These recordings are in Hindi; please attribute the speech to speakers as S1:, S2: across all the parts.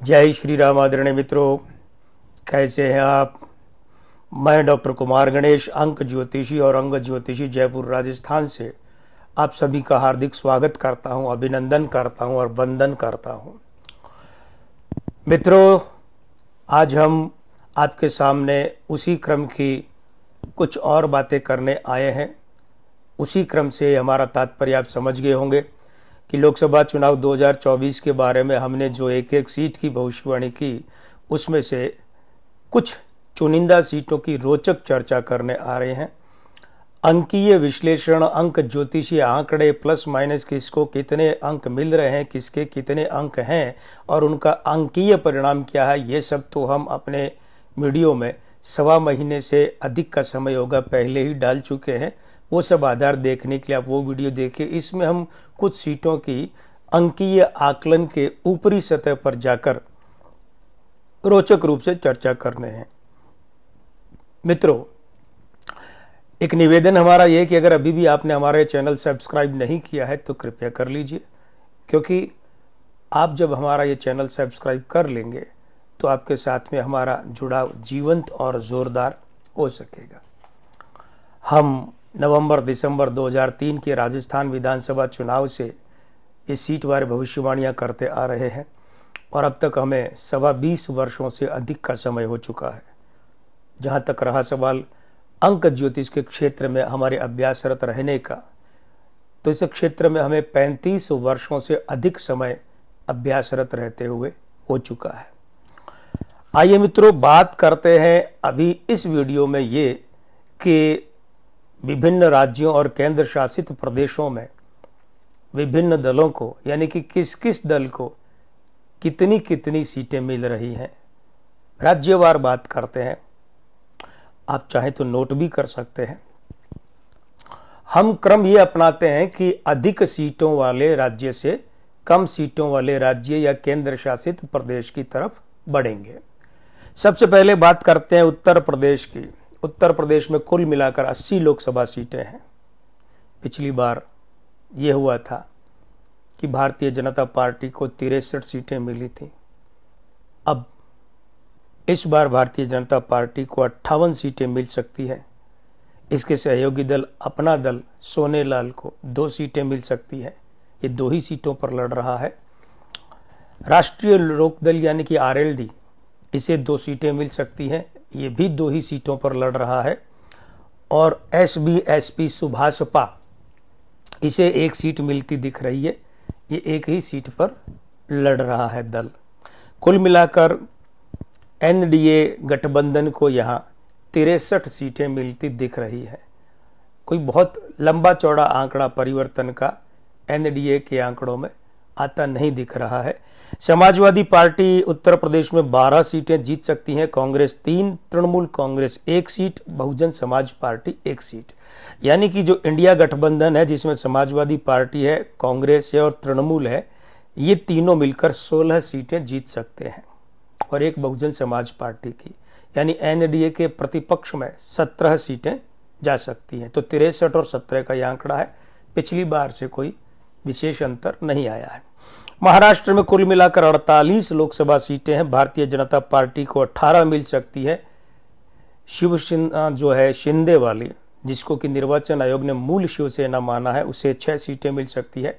S1: जय श्री राम आदरणीय मित्रों, कैसे हैं आप। मैं डॉक्टर कुमार गणेश, अंक ज्योतिषी और अंग ज्योतिषी, जयपुर राजस्थान से आप सभी का हार्दिक स्वागत करता हूं, अभिनंदन करता हूं और वंदन करता हूं। मित्रों, आज हम आपके सामने उसी क्रम की कुछ और बातें करने आए हैं। उसी क्रम से हमारा तात्पर्य आप समझ गए होंगे कि लोकसभा चुनाव 2024 के बारे में हमने जो एक एक सीट की भविष्यवाणी की, उसमें से कुछ चुनिंदा सीटों की रोचक चर्चा करने आ रहे हैं। अंकीय विश्लेषण, अंक ज्योतिषीय आंकड़े, प्लस माइनस किसको कितने अंक मिल रहे हैं, किसके कितने अंक हैं और उनका अंकीय परिणाम क्या है, ये सब तो हम अपने वीडियो में 1.25 महीने से अधिक का समय होगा पहले ही डाल चुके हैं। वो सब आधार देखने के लिए आप वो वीडियो देखिए। इसमें हम कुछ सीटों की अंकीय आकलन के ऊपरी सतह पर जाकर रोचक रूप से चर्चा करने हैं। मित्रों, एक निवेदन हमारा यह कि अगर अभी भी आपने हमारा चैनल सब्सक्राइब नहीं किया है तो कृपया कर लीजिए, क्योंकि आप जब हमारा ये चैनल सब्सक्राइब कर लेंगे तो आपके साथ में हमारा जुड़ाव जीवंत और जोरदार हो सकेगा। हम नवंबर दिसंबर 2003 के राजस्थान विधानसभा चुनाव से ये सीटवार भविष्यवाणियां करते आ रहे हैं और अब तक हमें 20 वर्षों से अधिक का समय हो चुका है। जहां तक रहा सवाल अंक ज्योतिष के क्षेत्र में हमारे अभ्यासरत रहने का, तो इस क्षेत्र में हमें 35 वर्षों से अधिक समय अभ्यासरत रहते हुए हो चुका है। आइए मित्रों, बात करते हैं अभी इस वीडियो में ये कि विभिन्न राज्यों और केंद्र शासित प्रदेशों में विभिन्न दलों को, यानी कि किस किस दल को कितनी कितनी सीटें मिल रही हैं। राज्यवार बात करते हैं, आप चाहें तो नोट भी कर सकते हैं। हम क्रम ये अपनाते हैं कि अधिक सीटों वाले राज्य से कम सीटों वाले राज्य या केंद्र शासित प्रदेश की तरफ बढ़ेंगे। सबसे पहले बात करते हैं उत्तर प्रदेश की। उत्तर प्रदेश में कुल मिलाकर 80 लोकसभा सीटें हैं। पिछली बार यह हुआ था कि भारतीय जनता पार्टी को 63 सीटें मिली थी। अब इस बार भारतीय जनता पार्टी को 58 सीटें मिल सकती हैं। इसके सहयोगी दल अपना दल सोनेलाल को 2 सीटें मिल सकती हैं। ये 2 ही सीटों पर लड़ रहा है। राष्ट्रीय लोकदल यानी कि आरएलडी, इसे 2 सीटें मिल सकती हैं। ये भी 2 ही सीटों पर लड़ रहा है। और एसबीएसपी सुभाषपा, इसे 1 सीट मिलती दिख रही है। ये 1 ही सीट पर लड़ रहा है दल। कुल मिलाकर एनडीए गठबंधन को यहाँ 63 सीटें मिलती दिख रही है। कोई बहुत लंबा चौड़ा आंकड़ा परिवर्तन का एनडीए के आंकड़ों में आता नहीं दिख रहा है। समाजवादी पार्टी उत्तर प्रदेश में 12 सीटें जीत सकती हैं, Congress 3, Trinamool Congress 1 seat, Bahujan Samaj party 1 seat. यानी कि जो इंडिया गठबंधन है, जिसमें समाजवादी पार्टी है, कांग्रेस है और तृणमूल है, ये तीनों मिलकर 16 सीटें जीत सकते हैं और एक बहुजन समाज पार्टी की, यानी एनडीए के प्रतिपक्ष में 17 सीटें जा सकती हैं। तो 63 और 17 का यह आंकड़ा है। पिछली बार से कोई विशेष अंतर नहीं आया है। महाराष्ट्र में कुल मिलाकर 48 लोकसभा सीटें हैं। भारतीय जनता पार्टी को 18 मिल सकती है। शिवसेना जो है शिंदे वाली, जिसको कि निर्वाचन आयोग ने मूल शिवसेना माना है, उसे 6 सीटें मिल सकती है।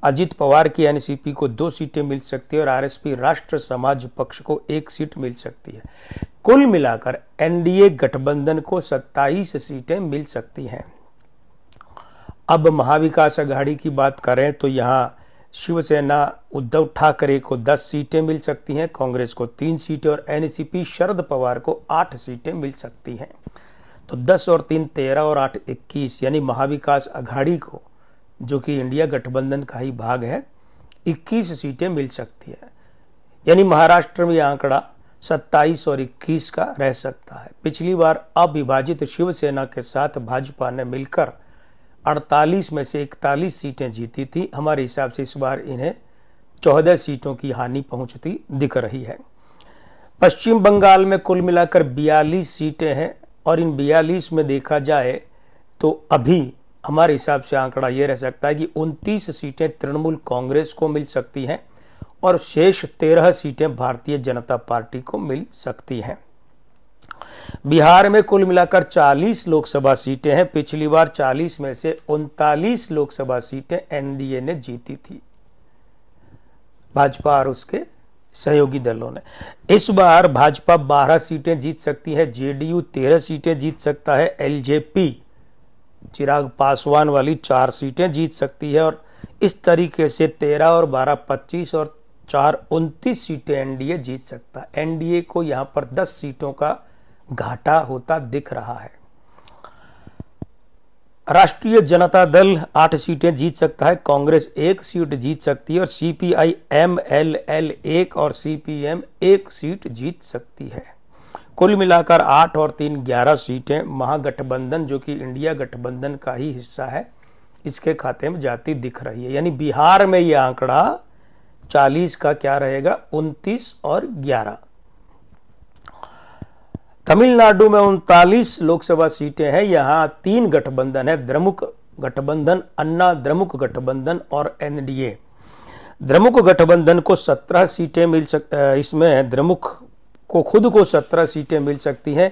S1: अजित पवार की एनसीपी को 2 सीटें मिल सकती है और आरएसपी राष्ट्र समाज पक्ष को 1 सीट मिल सकती है। कुल मिलाकर एनडीए गठबंधन को 27 सीटें मिल सकती हैं। अब महाविकास आघाड़ी की बात करें तो यहाँ शिवसेना उद्धव ठाकरे को 10 सीटें मिल सकती हैं, कांग्रेस को 3 सीटें और एनसीपी शरद पवार को 8 सीटें मिल सकती हैं। तो 10 और 3 13 और 8 21, यानी महाविकास आघाड़ी को, जो कि इंडिया गठबंधन का ही भाग है, 21 सीटें मिल सकती है। यानी महाराष्ट्र में यह आंकड़ा 27 और 21 का रह सकता है। पिछली बार अविभाजित शिवसेना के साथ भाजपा ने मिलकर 48 में से 41 सीटें जीती थी। हमारे हिसाब से इस बार इन्हें 14 सीटों की हानि पहुंचती दिख रही है। पश्चिम बंगाल में कुल मिलाकर 42 सीटें हैं और इन 42 में देखा जाए तो अभी हमारे हिसाब से आंकड़ा यह रह सकता है कि 29 सीटें तृणमूल कांग्रेस को मिल सकती हैं और शेष 13 सीटें भारतीय जनता पार्टी को मिल सकती हैं। बिहार में कुल मिलाकर 40 लोकसभा सीटें हैं। पिछली बार 40 में से 39 लोकसभा सीटें एनडीए ने जीती थी, भाजपा और उसके सहयोगी दलों ने। इस बार भाजपा 12 सीटें जीत सकती है, जेडीयू 13 सीटें जीत सकता है, एलजेपी चिराग पासवान वाली 4 सीटें जीत सकती है और इस तरीके से 13 और 12 25 और 4 29 सीटें एनडीए जीत सकता है। एनडीए को यहां पर 10 सीटों का घाटा होता दिख रहा है। राष्ट्रीय जनता दल 8 सीटें जीत सकता है, कांग्रेस 1 सीट जीत सकती है और सीपीआई एमएलएल 1 और सीपीएम 1 सीट जीत सकती है। कुल मिलाकर 8 और 3 11 सीटें महागठबंधन, जो कि इंडिया गठबंधन का ही हिस्सा है, इसके खाते में जाती दिख रही है। यानी बिहार में यह आंकड़ा 40 का क्या रहेगा, 29 और 11। तमिलनाडु में 39 लोकसभा सीटें हैं। यहां 3 गठबंधन है, द्रमुक गठबंधन, अन्ना द्रमुक गठबंधन और एनडीए। द्रमुक गठबंधन को 17 सीटें इसमें द्रमुक को खुद को 17 सीटें मिल सकती हैं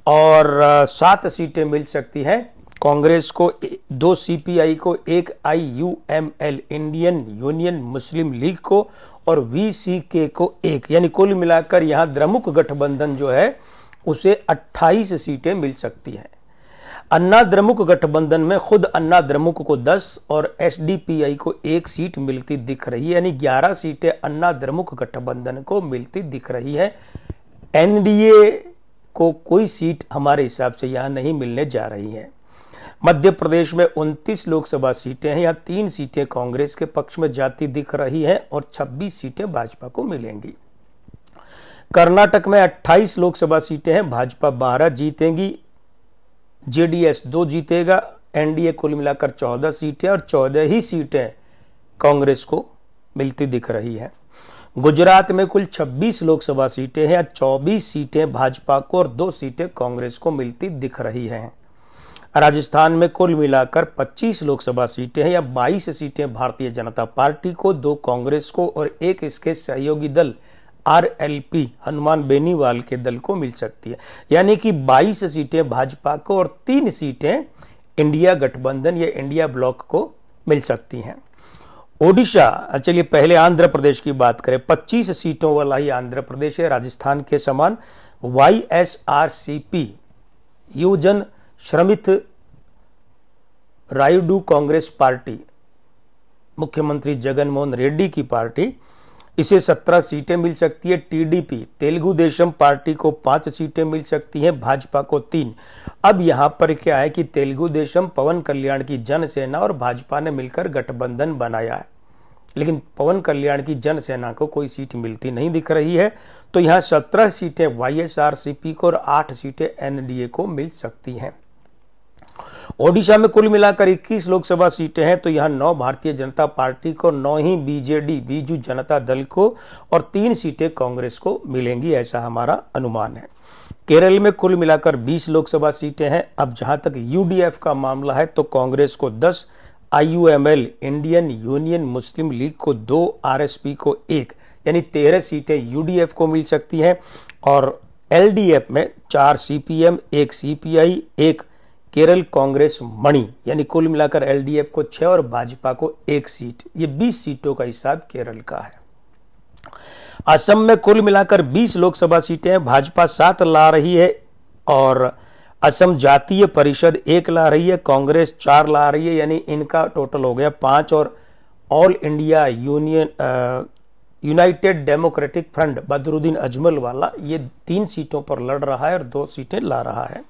S1: और 7 सीटें मिल सकती हैं कांग्रेस को, 2 सीपीआई को, 1 आईयूएमएल इंडियन यूनियन मुस्लिम लीग को और वीसीके को 1। यानी कुल मिलाकर यहां द्रमुक गठबंधन जो है उसे 28 सीटें मिल सकती हैं। अन्ना द्रमुक गठबंधन में खुद अन्ना द्रमुक को 10 और एसडीपीआई को 1 सीट मिलती दिख रही है। यानी 11 सीटें अन्ना द्रमुक गठबंधन को मिलती दिख रही है। एनडीए को कोई सीट हमारे हिसाब से यहां नहीं मिलने जा रही है। मध्य प्रदेश में 29 लोकसभा सीटें हैं, यहां 3 सीटें कांग्रेस के पक्ष में जाती दिख रही है और 26 सीटें भाजपा को मिलेंगी। कर्नाटक में 28 लोकसभा सीटें हैं, भाजपा 12 जीतेंगी, जेडीएस 2 जीतेगा, एनडीए कुल मिलाकर 14 सीटें और 14 ही सीटें कांग्रेस को मिलती दिख रही है। गुजरात में कुल 26 लोकसभा सीटें हैं, 24 सीटें भाजपा को और 2 सीटें कांग्रेस को मिलती दिख रही हैं। राजस्थान में कुल मिलाकर 25 लोकसभा सीटें हैं, या 22 सीटें भारतीय जनता पार्टी को, 2 कांग्रेस को और 1 इसके सहयोगी दल आरएलपी हनुमान बेनीवाल के दल को मिल सकती है। यानी कि 22 सीटें भाजपा को और 3 सीटें इंडिया गठबंधन या इंडिया ब्लॉक को मिल सकती हैं। ओडिशा, चलिए पहले आंध्र प्रदेश की बात करें। 25 सीटों वाला ही आंध्र प्रदेश है, राजस्थान के समान। वाईएसआरसीपी युवजन श्रमित रायुडू कांग्रेस पार्टी, मुख्यमंत्री जगनमोहन रेड्डी की पार्टी, इसे 17 सीटें मिल सकती है। टीडीपी तेलुगु देशम पार्टी को 5 सीटें मिल सकती हैं, भाजपा को 3। अब यहां पर क्या है कि तेलुगु देशम पवन कल्याण की जनसेना और भाजपा ने मिलकर गठबंधन बनाया है, लेकिन पवन कल्याण की जनसेना को कोई सीट मिलती नहीं दिख रही है। तो यहां 17 सीटें वाईएसआरसीपी को और 8 सीटें एनडीए को मिल सकती हैं। ओडिशा में कुल मिलाकर 21 लोकसभा सीटें हैं, तो यहां 9 भारतीय जनता पार्टी को, 9 ही बीजेडी बीजू जनता दल को और 3 सीटें कांग्रेस को मिलेंगी, ऐसा हमारा अनुमान है। केरल में कुल मिलाकर 20 लोकसभा सीटें हैं। अब जहां तक यूडीएफ का मामला है तो कांग्रेस को 10, आईयूएमएल इंडियन यूनियन मुस्लिम लीग को 2, आरएसपी को 1, यानी 13 सीटें यूडीएफ को मिल सकती हैं और एलडीएफ में 4 सीपीएम, 1 सीपीआई, 1 केरल कांग्रेस मणि, यानी कुल मिलाकर एलडीएफ को 6 और भाजपा को 1 सीट। ये 20 सीटों का हिसाब केरल का है। असम में कुल मिलाकर 20 लोकसभा सीटें हैं, भाजपा 7 ला रही है और असम जातीय परिषद 1 ला रही है, कांग्रेस 4 ला रही है, यानी इनका टोटल हो गया 5 और all India United democratic front Badruddin Ajmal वाला ये 3 सीटों पर लड़ रहा है और 2 सीटें ला रहा है।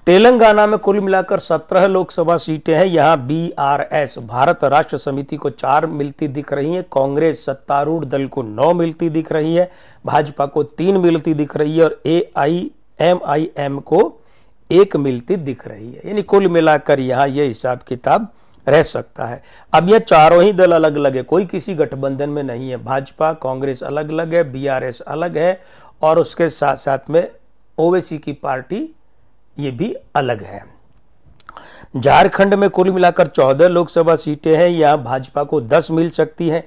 S1: तेलंगाना में कुल मिलाकर 17 लोकसभा सीटें हैं, यहां बीआरएस भारत राष्ट्र समिति को 4 मिलती दिख रही है, कांग्रेस सत्तारूढ़ दल को 9 मिलती दिख रही है, भाजपा को 3 मिलती दिख रही है और एआईएमआईएम को 1 मिलती दिख रही है। यानी कुल मिलाकर यहां यह हिसाब किताब रह सकता है। अब यह चारों ही दल अलग अलग है, कोई किसी गठबंधन में नहीं है। भाजपा कांग्रेस अलग अलग है, बीआरएस अलग है और उसके साथ साथ में ओवैसी की पार्टी ये भी अलग है। झारखंड में कुल मिलाकर 14 लोकसभा सीटें हैं, यहां भाजपा को 10 मिल सकती हैं,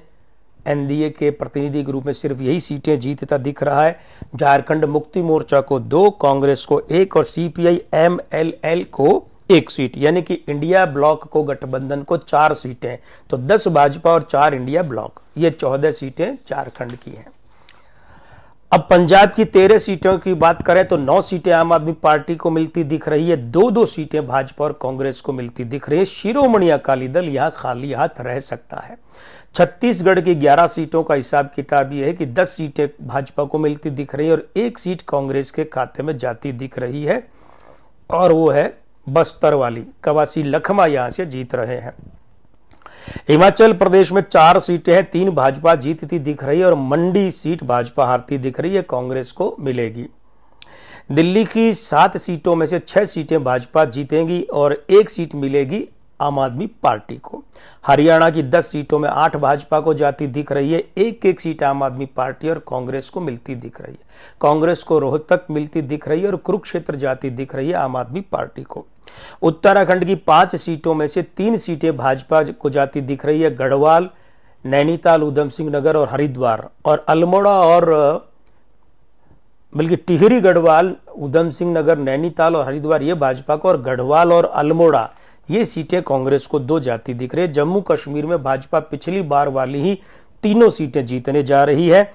S1: एनडीए के प्रतिनिधि के रूप में सिर्फ यही सीटें जीतता दिख रहा है। झारखंड मुक्ति मोर्चा को 2, कांग्रेस को 1 और सीपीआई एमएलएल को 1 सीट, यानी कि इंडिया ब्लॉक को गठबंधन को 4 सीटें। तो 10 भाजपा और 4 इंडिया ब्लॉक, ये 14 सीटें झारखंड की हैं। अब पंजाब की 13 सीटों की बात करें तो 9 सीटें आम आदमी पार्टी को मिलती दिख रही है, 2-2 सीटें भाजपा और कांग्रेस को मिलती दिख रही है। शिरोमणि अकाली दल यहां खाली हाथ रह सकता है। छत्तीसगढ़ की 11 सीटों का हिसाब किताब यह है कि 10 सीटें भाजपा को मिलती दिख रही है और 1 सीट कांग्रेस के खाते में जाती दिख रही है, और वो है बस्तर वाली। कवासी लखमा यहां से जीत रहे हैं। हिमाचल प्रदेश में 4 सीटें हैं, 3 भाजपा जीतती दिख रही है और मंडी सीट भाजपा हारती दिख रही है, कांग्रेस को मिलेगी। दिल्ली की 7 सीटों में से 6 सीटें भाजपा जीतेंगी और 1 सीट मिलेगी आम आदमी पार्टी को। हरियाणा की 10 सीटों में 8 भाजपा को जाती दिख रही है, 1-1 सीट आम आदमी पार्टी और कांग्रेस को मिलती दिख रही है। कांग्रेस को रोहतक मिलती दिख रही है और कुरुक्षेत्र जाती दिख रही है आम आदमी पार्टी को। उत्तराखंड की 5 सीटों में से 3 सीटें भाजपा को जाती दिख रही है, गढ़वाल, नैनीताल, उधम सिंह नगर और हरिद्वार, और अल्मोड़ा और बल्कि टिहरी, गढ़वाल, उधम सिंह नगर, नैनीताल और हरिद्वार ये भाजपा को, और गढ़वाल और अल्मोड़ा ये सीटें कांग्रेस को 2 जाती दिख रही है। जम्मू कश्मीर में भाजपा पिछली बार वाली ही 3 सीटें जीतने जा रही है।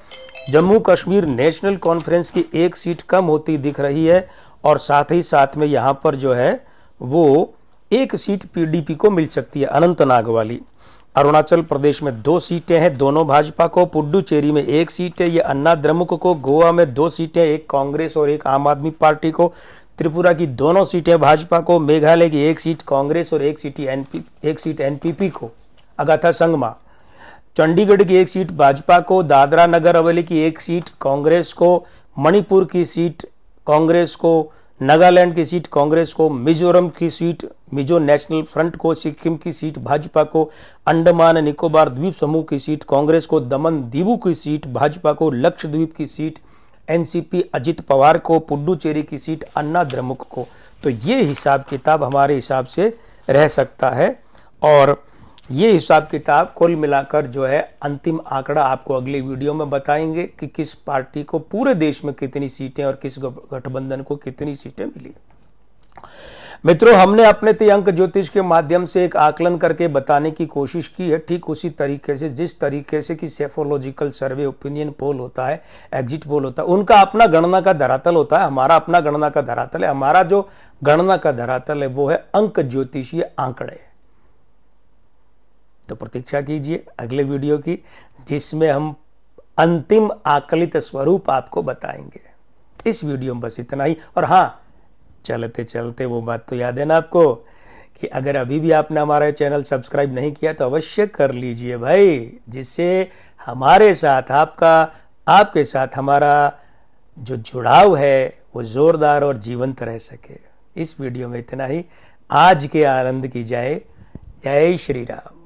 S1: जम्मू कश्मीर नेशनल कॉन्फ्रेंस की 1 सीट कम होती दिख रही है, और साथ ही साथ में यहां पर जो है वो 1 सीट पीडीपी को मिल सकती है, अनंतनाग वाली। अरुणाचल प्रदेश में 2 सीटें हैं, दोनों भाजपा को। पुडुचेरी में 1 सीट है, ये अन्ना द्रमुक को। गोवा में 2 सीटें, 1 कांग्रेस और 1 आम आदमी पार्टी को। त्रिपुरा की दोनों सीटें भाजपा को। मेघालय की 1 सीट कांग्रेस और 1 सीट एनपीपी को, अगाथा संगमा। चंडीगढ़ की 1 सीट भाजपा को। दादरा नगर हवेली की 1 सीट कांग्रेस को। मणिपुर की सीट कांग्रेस को। नागालैंड की सीट कांग्रेस को। मिजोरम की सीट मिजो नेशनल फ्रंट को। सिक्किम की सीट भाजपा को। अंडमान निकोबार द्वीप समूह की सीट कांग्रेस को। दमन दीवू की सीट भाजपा को। लक्षद्वीप की सीट एनसीपी अजित पवार को। पुडुचेरी की सीट अन्ना द्रमुक को। तो ये हिसाब किताब हमारे हिसाब से रह सकता है, और ये हिसाब किताब कुल मिलाकर जो है अंतिम आंकड़ा आपको अगले वीडियो में बताएंगे कि किस पार्टी को पूरे देश में कितनी सीटें और किस गठबंधन को कितनी सीटें मिली। मित्रों, हमने अपने अंक ज्योतिष के माध्यम से एक आकलन करके बताने की कोशिश की है, ठीक उसी तरीके से जिस तरीके से कि सेफोलॉजिकल सर्वे, ओपिनियन पोल होता है, एग्जिट पोल होता है, उनका अपना गणना का धरातल होता है, हमारा अपना गणना का धरातल है। हमारा जो गणना का धरातल है वो है अंक ज्योतिषीय आंकड़े। तो प्रतीक्षा कीजिए अगले वीडियो की, जिसमें हम अंतिम आकलित स्वरूप आपको बताएंगे। इस वीडियो में बस इतना ही। और हाँ, चलते चलते वो बात तो याद है ना आपको कि अगर अभी भी आपने हमारा चैनल सब्सक्राइब नहीं किया तो अवश्य कर लीजिए भाई, जिससे हमारे साथ आपके साथ हमारा जो जुड़ाव है वो जोरदार और जीवंत रह सके। इस वीडियो में इतना ही। आज के आनंद की जय श्री राम।